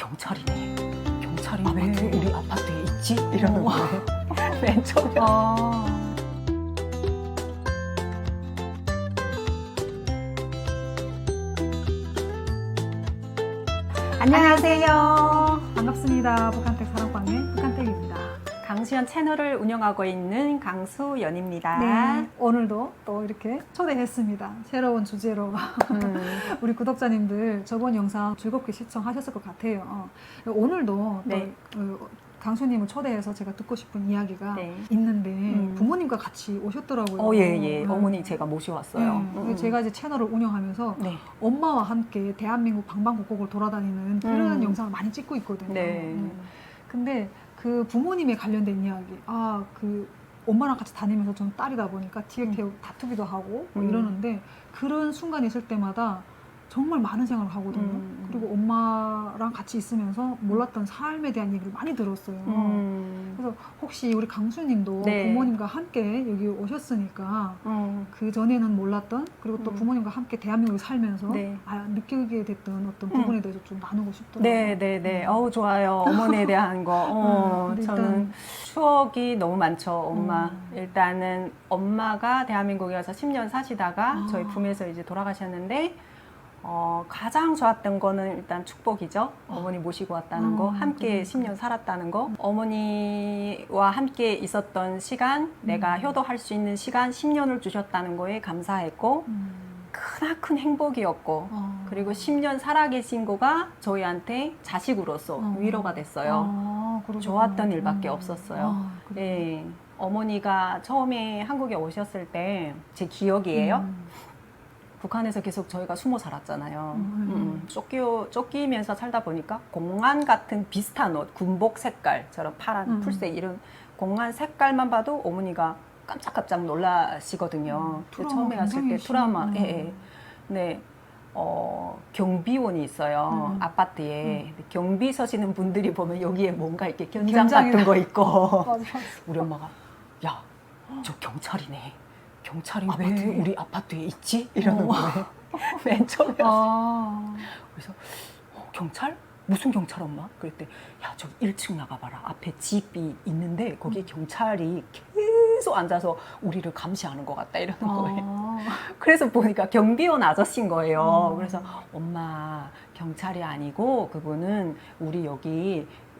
경찰이네. 경찰이 왜 우리 아파트에 있지? 이러는 거예요. 맨 처음에. 안녕하세요. 반갑습니다. 북한택 사랑방의 북한택입니다. 강수연 채널을 운영하고 있는 강수연입니다. 네, 오늘도 또 이렇게 초대했습니다. 새로운 주제로 우리 구독자님들 저번 영상 즐겁게 시청하셨을 것 같아요. 오늘도 네. 또 강수님을 초대해서 제가 듣고 싶은 이야기가 네. 있는데 부모님과 같이 오셨더라고요. 예. 어머니 제가 모셔왔어요. 제가 이제 채널을 운영하면서 네. 엄마와 함께 대한민국 방방곡곡을 돌아다니는 그런 영상을 많이 찍고 있거든요. 네. 근데 그 부모님에 관련된 이야기, 그 엄마랑 같이 다니면서 좀 딸이다 보니까 티격태격 다투기도 하고 뭐 이러는데 그런 순간이 있을 때마다 정말 많은 생각을 하거든요. 그리고 엄마랑 같이 있으면서 몰랐던 삶에 대한 얘기를 많이 들었어요. 그래서 혹시 우리 강수님도 네. 부모님과 함께 여기 오셨으니까 그 전에는 몰랐던 그리고 또 부모님과 함께 대한민국에 살면서 네. 느끼게 됐던 어떤 부분에 대해서 좀 나누고 싶더라고요. 네. 어우, 좋아요. 어머니에 대한 거. 근데 저는 추억이 너무 많죠, 엄마. 일단은 엄마가 대한민국에 와서 10년 사시다가 저희 품에서 이제 돌아가셨는데, 가장 좋았던 거는 일단 축복이죠. 어머니 모시고 왔다는 거, 함께 10년 살았다는 거, 어머니와 함께 있었던 시간, 내가 효도할 수 있는 시간 10년을 주셨다는 거에 감사했고, 크나큰 행복이었고, 그리고 10년 살아계신 거가 저희한테 자식으로서 위로가 됐어요. 좋았던 일밖에 없었어요. 예, 어머니가 처음에 한국에 오셨을 때 제 기억이에요. 북한에서 계속 저희가 숨어 살았잖아요. 쫓기면서 살다 보니까 공안 같은 비슷한 옷, 군복 색깔처럼 파란, 풀색 이런 공안 색깔만 봐도 어머니가 깜짝깜짝 놀라시거든요. 처음에 왔을 때 트라우마. 예. 네. 경비원이 있어요. 아파트에. 경비 서시는 분들이 보면 여기에 뭔가 이렇게 견장 같은 거 있고. 우리 엄마가, 야, 저 경찰이네. 경찰이 왜 우리 아파트에 있지? 이러는 거예요. 맨 처음에 그래서 경찰? 무슨 경찰 엄마? 그랬더니 야, 저 1층 나가봐라. 앞에 집이 있는데 거기 경찰이 계속 앉아서 우리를 감시하는 것 같다 이러는 거예요. 그래서 보니까 경비원 아저씨인 거예요. 그래서 엄마 경찰이 아니고 그분은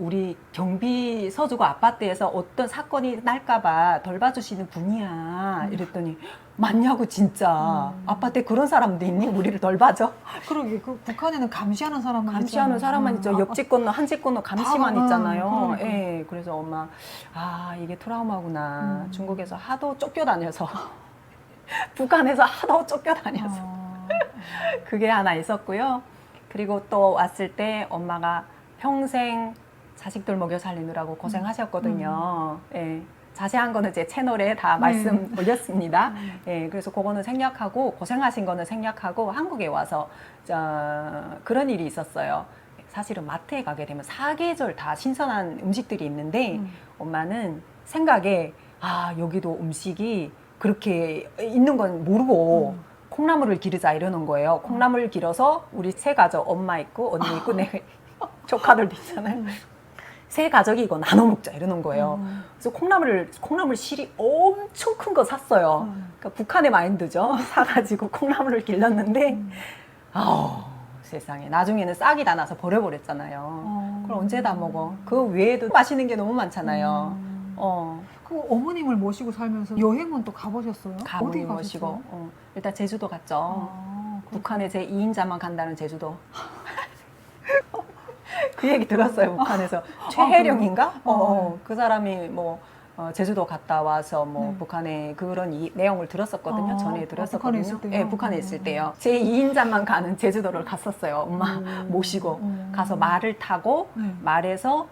우리 경비 서주고 아파트에서 어떤 사건이 날까봐 덜 봐주시는 분이야. 이랬더니 맞냐고 진짜. 아파트에 그런 사람도 있니? 우리를 덜 봐줘? 그러게, 그 북한에는 감시하는 사람만 감시하는 사람만 있죠. 옆집 건너 한 집 건너 감시만 있잖아요. 그러니까. 예, 그래서 엄마 이게 트라우마구나. 중국에서 하도 쫓겨다녀서 북한에서 하도 쫓겨다녀서 그게 하나 있었고요. 그리고 또 왔을 때 엄마가 평생 자식들 먹여 살리느라고 고생하셨거든요. 예. 자세한 거는 제 채널에 다 말씀 올렸습니다. 예, 그래서 그거는 생략하고 고생하신 거는 생략하고 한국에 와서 그런 일이 있었어요. 사실은 마트에 가게 되면 사계절 다 신선한 음식들이 있는데 엄마는 생각에 여기도 음식이 그렇게 있는 건 모르고 콩나물을 기르자 이러는 거예요. 콩나물을 길어서 우리 세 가족, 엄마 있고 언니 있고 내 조카들도 있잖아요. 세 가족이 이거 나눠 먹자 이러는 거예요. 그래서 콩나물 실이 엄청 큰 거 샀어요. 그러니까 북한의 마인드죠. 사가지고 콩나물을 길렀는데 세상에 나중에는 싹이 다 나서 버려버렸잖아요. 그럼 언제 다 먹어? 그 외에도 맛있는 게 너무 많잖아요. 그 어머님을 모시고 살면서 여행은 또 가보셨어요? 가문이 어디 모시고 가셨어요? 일단 제주도 갔죠. 북한에 제 2인자만 간다는 제주도. 그 얘기 들었어요. 북한에서 최혜령인가? 그 사람이 제주도 갔다 와서 북한에 그런 내용을 들었었거든요. 전에 들었었거든요. 북한에 있을 때요? 네, 북한에 있을 때요. 제 2인자만 가는 제주도를 갔었어요. 엄마 모시고 가서 말을 타고 말에서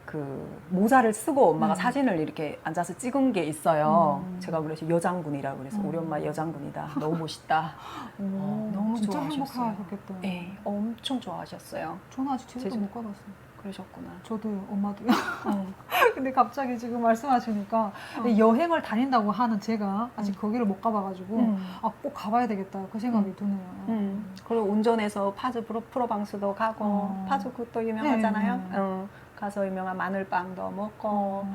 그 모자를 쓰고 엄마가 사진을 이렇게 앉아서 찍은 게 있어요. 제가 그래서 여장군이라고 그래서 우리 엄마 여장군이다. 너무 멋있다. 너무 진짜 좋아하셨어요. 행복하셨겠다. 네, 엄청 좋아하셨어요. 저는 아직 제주도 못 가봤어요. 그러셨구나. 저도 엄마도요. 어. 근데 갑자기 지금 말씀하시니까 여행을 다닌다고 하는 제가 아직 거기를 못 가봐가지고 아, 꼭 가봐야 되겠다 그 생각이 드네요. 그리고 운전해서 파주 프로방스도 가고 파주 그것도 유명하잖아요. 네. 가서 유명한 마늘빵도 먹고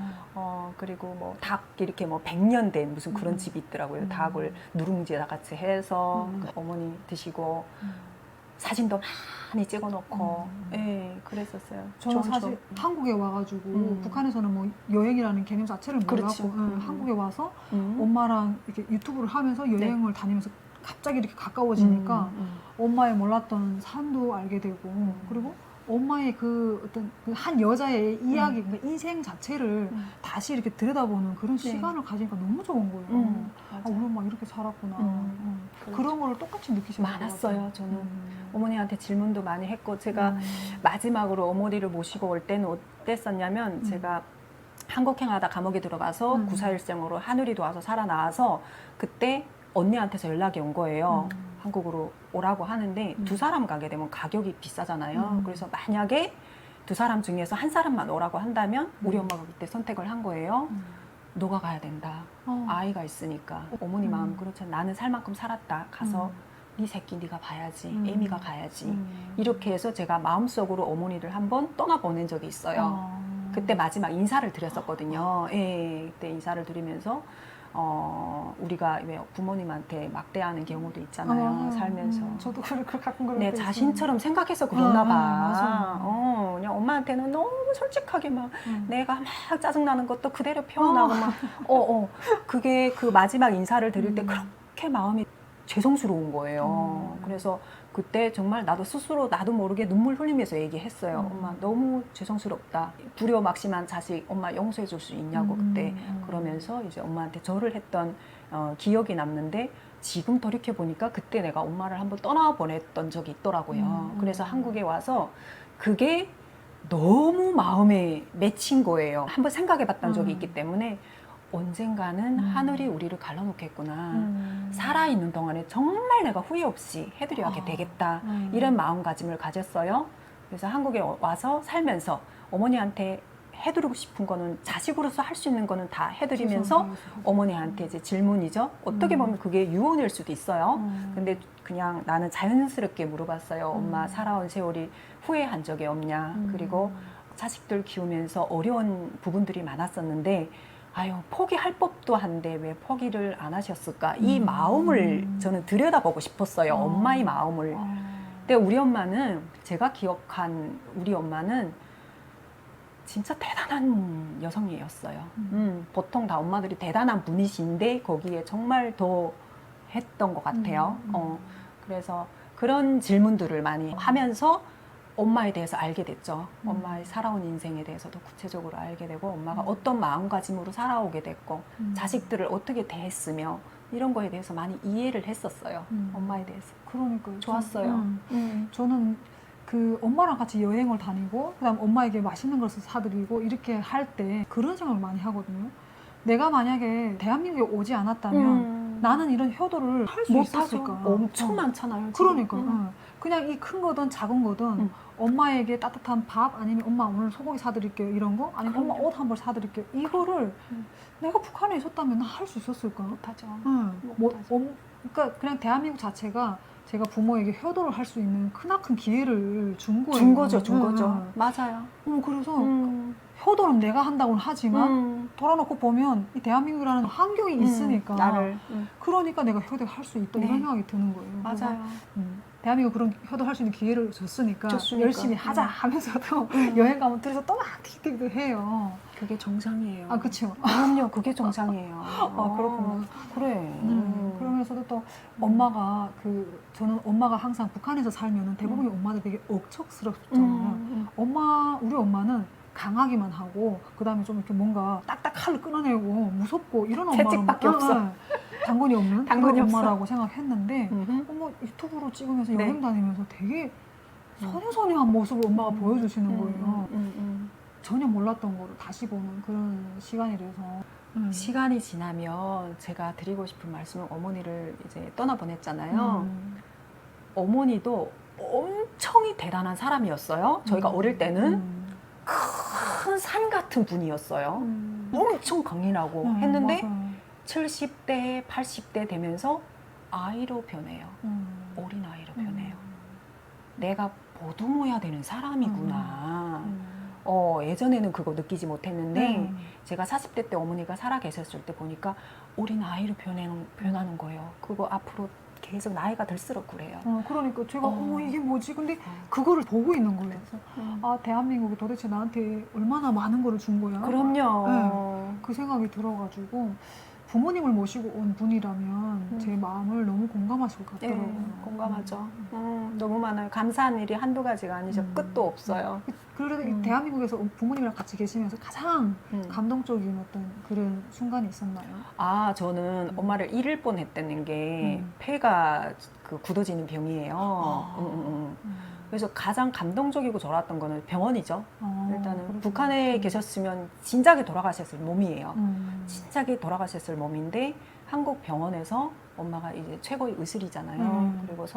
그리고 뭐 닭 이렇게 뭐 100년 된 무슨 그런 집이 있더라고요. 닭을 누룽지에다 같이 해서 그 어머니 드시고 사진도 많이 찍어놓고 예, 그랬었어요. 저는 좋은 사실 추억. 한국에 와가지고 북한에서는 뭐 여행이라는 개념 자체를 그렇지. 몰랐고 한국에 와서 음. 엄마랑 이렇게 유튜브를 하면서 여행을 다니면서 갑자기 이렇게 가까워지니까 엄마의 몰랐던 삶도 알게 되고 그리고 엄마의 그 어떤 그 한 여자의 이야기, 그 인생 자체를 다시 이렇게 들여다보는 그런 시간을 가지니까 너무 좋은 거예요. 아, 우리 엄마 이렇게 살았구나. 그런 거를 똑같이 느끼셨어요. 많았어요. 저는 어머니한테 질문도 많이 했고 제가 마지막으로 어머니를 모시고 올 때는 어땠었냐면 제가 한국행하다 감옥에 들어가서 구사일생으로 하늘이도 와서 살아나와서 그때 언니한테서 연락이 온 거예요. 한국으로 오라고 하는데 두 사람 가게 되면 가격이 비싸잖아요. 그래서 만약에 두 사람 중에서 한 사람만 오라고 한다면 우리 엄마가 그때 선택을 한 거예요. 너가 가야 된다. 아이가 있으니까. 어머니 마음 그렇잖아. 나는 살 만큼 살았다. 가서 네 새끼 네가 봐야지. 애미가 가야지. 이렇게 해서 제가 마음속으로 어머니를 한번 떠나보낸 적이 있어요. 그때 마지막 인사를 드렸었거든요. 예, 그때 인사를 드리면서 우리가 왜 부모님한테 막대하는 경우도 있잖아요. 살면서. 저도 그렇게 가끔 그럴 내 때 자신처럼 생각해서 그런가 봐. 맞아요. 그냥 엄마한테는 너무 솔직하게 막 내가 막 짜증나는 것도 그대로 표현하고 막 그게 그 마지막 인사를 드릴 때 그렇게 마음이 죄송스러운 거예요. 그래서 그때 정말 나도 스스로 나도 모르게 눈물 흘리면서 얘기했어요. 엄마 너무 죄송스럽다. 불효막심한 자식 엄마 용서해 줄 수 있냐고 그때 그러면서 이제 엄마한테 절을 했던 기억이 남는데 지금 돌이켜 보니까 그때 내가 엄마를 한번 떠나보냈던 적이 있더라고요. 그래서 한국에 와서 그게 너무 마음에 맺힌 거예요. 한번 생각해 봤던 적이 있기 때문에 언젠가는 하늘이 우리를 갈라놓겠구나. 살아있는 동안에 정말 내가 후회 없이 해드려야 되겠다. 이런 마음가짐을 가졌어요. 그래서 한국에 와서 살면서 어머니한테 해드리고 싶은 거는 자식으로서 할 수 있는 거는 다 해드리면서 어머니한테 이제 질문이죠. 어떻게 보면 그게 유언일 수도 있어요. 근데 그냥 나는 자연스럽게 물어봤어요. 엄마 살아온 세월이 후회한 적이 없냐. 그리고 자식들 키우면서 어려운 부분들이 많았었는데 아유 포기할 법도 한데 왜 포기를 안 하셨을까 이 마음을 저는 들여다보고 싶었어요. 엄마의 마음을. 근데 우리 엄마는 제가 기억한 우리 엄마는 진짜 대단한 여성이었어요. 보통 다 엄마들이 대단한 분이신데 거기에 정말 더 했던 것 같아요. 그래서 그런 질문들을 많이 하면서 엄마에 대해서 알게 됐죠. 엄마의 살아온 인생에 대해서도 구체적으로 알게 되고 엄마가 어떤 마음가짐으로 살아오게 됐고 자식들을 어떻게 대했으며 이런 거에 대해서 많이 이해를 했었어요. 엄마에 대해서. 그러니까요. 좋았어요. 저는 그 엄마랑 같이 여행을 다니고 그다음 엄마에게 맛있는 것을 사드리고 이렇게 할 때 그런 생각을 많이 하거든요. 내가 만약에 대한민국에 오지 않았다면 나는 이런 효도를 할 수 있었을까? 엄청 많잖아요. 그러니까 그냥 이 큰 거든 작은 거든 엄마에게 따뜻한 밥 아니면 엄마 오늘 소고기 사드릴게요 이런 거 아니면 엄마 옷 한 벌 사드릴게요 이거를 내가 북한에 있었다면 할 수 있었을까? 못하죠. 그러니까 그냥 대한민국 자체가 제가 부모에게 효도를 할 수 있는 크나큰 기회를 준 거예요. 준 거죠. 맞아요. 그래서 효도는 내가 한다고는 하지만 돌아놓고 보면 이 대한민국이라는 환경이 있으니까 나를 그러니까 내가 효도를 할 수 있다 이런 생각이 드는 거예요. 맞아요. 대한민국 그런 효도를 할 수 있는 기회를 줬으니까 열심히 하자 하면서도 여행 가면 둘이서 또 막 틱틱도 해요. 그게 정상이에요. 아 그렇죠. 그럼요. 그게 정상이에요. 아 그렇구나. 그래. 그러면서도 또 엄마가 저는 엄마가 항상 북한에서 살면은 대부분의 엄마들 되게 억척스럽잖아요. 우리 엄마는 강하기만 하고 그다음에 좀 이렇게 뭔가 딱딱 칼을 끊어내고 무섭고 이런 엄마는 채찍밖에 없어. 당근이 없는 당근이 그런 없어. 엄마라고 생각했는데 엄마 유튜브로 찍으면서 여행 다니면서 되게 소녀소녀한 모습을 엄마가 보여주시는 거예요. 전혀 몰랐던 거를 다시 보는 그런 시간이 돼서 시간이 지나면 제가 드리고 싶은 말씀은 어머니를 이제 떠나보냈잖아요. 어머니도 엄청이 대단한 사람이었어요. 저희가 어릴 때는 산 같은 분이었어요. 엄청 강인하고 했는데 맞아요. 70대, 80대 되면서 아이로 변해요. 어린 아이로 음. 변해요. 내가 보듬어야 되는 사람이구나. 예전에는 그거 느끼지 못했는데 제가 40대 때 어머니가 살아 계셨을 때 보니까 어린 아이로 변하는 거예요. 그거 앞으로 계속 나이가 들수록 그래요. 그러니까 제가 이게 뭐지? 근데 그거를 보고 있는 거예요. 그래서 음. 대한민국이 도대체 나한테 얼마나 많은 거를 준 거야? 그럼요. 그 생각이 들어가지고 부모님을 모시고 온 분이라면 제 마음을 너무 공감하실 것 네, 같더라고요. 공감하죠. 너무 많아요. 감사한 일이 한두 가지가 아니죠. 끝도 없어요. 그래도 이 대한민국에서 부모님이랑 같이 계시면서 가장 음. 감동적인 어떤 그런 순간이 있었나요? 저는 엄마를 잃을 뻔했다는 게 폐가 그 굳어지는 병이에요. 그래서 가장 감동적이고 좋았던 거는 병원이죠. 일단은 그렇구나. 북한에 계셨으면 진작에 돌아가셨을 몸이에요. 음. 진작에 돌아가셨을 몸인데 한국 병원에서 엄마가 이제 최고의 의술이잖아요. 그리고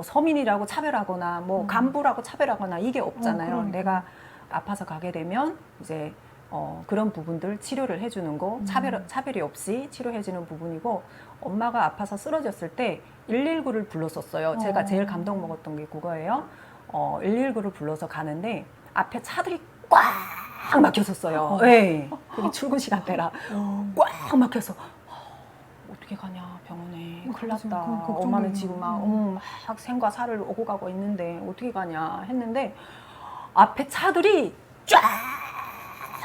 서민이라고 차별하거나 뭐 간부라고 차별하거나 이게 없잖아요. 그러니까. 내가 아파서 가게 되면 이제 그런 부분들 치료를 해주는 거 차별이 없이 치료해주는 부분이고 엄마가 아파서 쓰러졌을 때 119를 불렀었어요. 제가 제일 감동 먹었던 게 그거예요. 119를 불러서 가는데 앞에 차들이 꽉 막혔었어요. 네. 그게 출근 시간대라 꽉 막혀서 어떻게 가냐 병원에 큰일 그렇죠. 났다. 그건 걱정되네요. 엄마는 지금 막 생과 사를 오고 가고 있는데 어떻게 가냐 했는데 앞에 차들이 쫙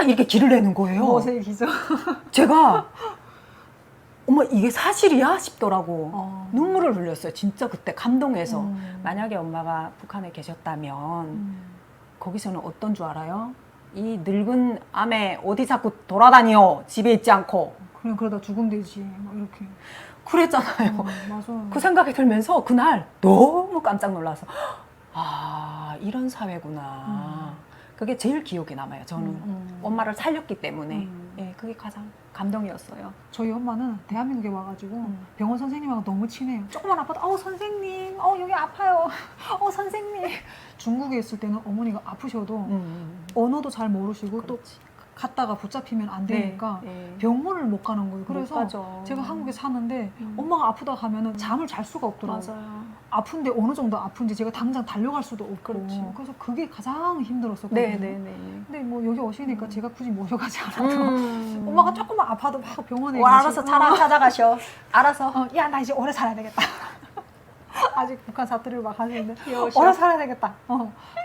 이렇게 길을 내는 거예요. 무엇의 기죠? 제가 어머 이게 사실이야 싶더라고. 눈물을 흘렸어요. 진짜 그때 감동해서. 만약에 엄마가 북한에 계셨다면 거기서는 어떤 줄 알아요? 이 늙은 암에 어디 자꾸 돌아다녀 집에 있지 않고 그냥 그러다 죽으면 되지. 막 이렇게. 그랬잖아요. 맞아요. 그 생각이 들면서 그날 너무 깜짝 놀라서 이런 사회구나. 그게 제일 기억에 남아요. 저는 엄마를 살렸기 때문에 예, 그게 가장 감동이었어요. 저희 엄마는 대한민국에 와가지고 병원 선생님하고 너무 친해요. 조금만 아파도 선생님, 여기 아파요. 선생님. 중국에 있을 때는 어머니가 아프셔도 언어도 잘 모르시고 또 갔다가 붙잡히면 안 되니까 네. 병원을 못 가는 거예요. 그래서 가죠. 제가 한국에 사는데 엄마가 아프다 가면은 잠을 잘 수가 없더라고요. 맞아요. 아픈데 어느 정도 아픈지 제가 당장 달려갈 수도 없고 그렇지. 그래서 그게 가장 힘들었었거든요. 네네네. 근데 뭐 여기 오시니까 제가 굳이 모셔가지 않아도 엄마가 조금만 아파도 막 병원에 알아서 찾아가셔. 알아서. 야 나 이제 오래 살아야 되겠다. 아직 북한 사투리를 막 하시는데 귀여우셔. 오래 살아야 되겠다.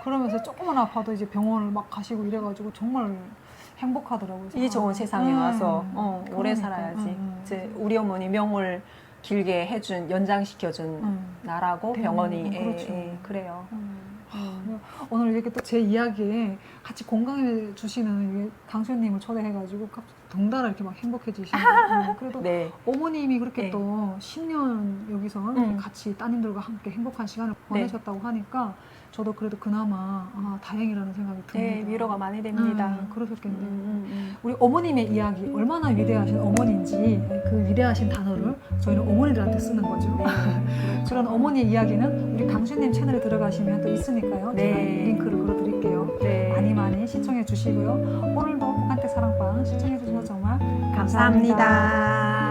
그러면서 조금만 아파도 이제 병원을 막 가시고 이래가지고 정말 행복하더라고요. 이 좋은 세상에 와서 오래 그러니까. 살아야지. 이제 우리 어머니 명을 길게 해준 연장시켜준 나라고 병원이 그렇죠. 그래요. 오늘 이렇게 또 제 이야기에 같이 공감해 주시는 강수연님을 초대해가지고 덩달아 이렇게 막 행복해지시는 그래도 네. 어머님이 그렇게 네. 또 10년 여기서 같이 따님들과 함께 행복한 시간을 보내셨다고 하니까 저도 그래도 그나마 다행이라는 생각이 듭니다. 네, 위로가 많이 됩니다. 그러셨겠네요. 우리 어머님의 이야기 얼마나 위대하신 어머니인지 그 위대하신 단어를 저희는 어머니들한테 쓰는 거죠. 그런 어머니의 이야기는 우리 강수님 채널에 들어가시면 또 있으니까요. 네. 제가 링크를 걸어드릴게요. 네. 많이 시청해 주시고요. 오늘도 북한택 사랑방 시청해 주셔서 정말 감사합니다. 감사합니다.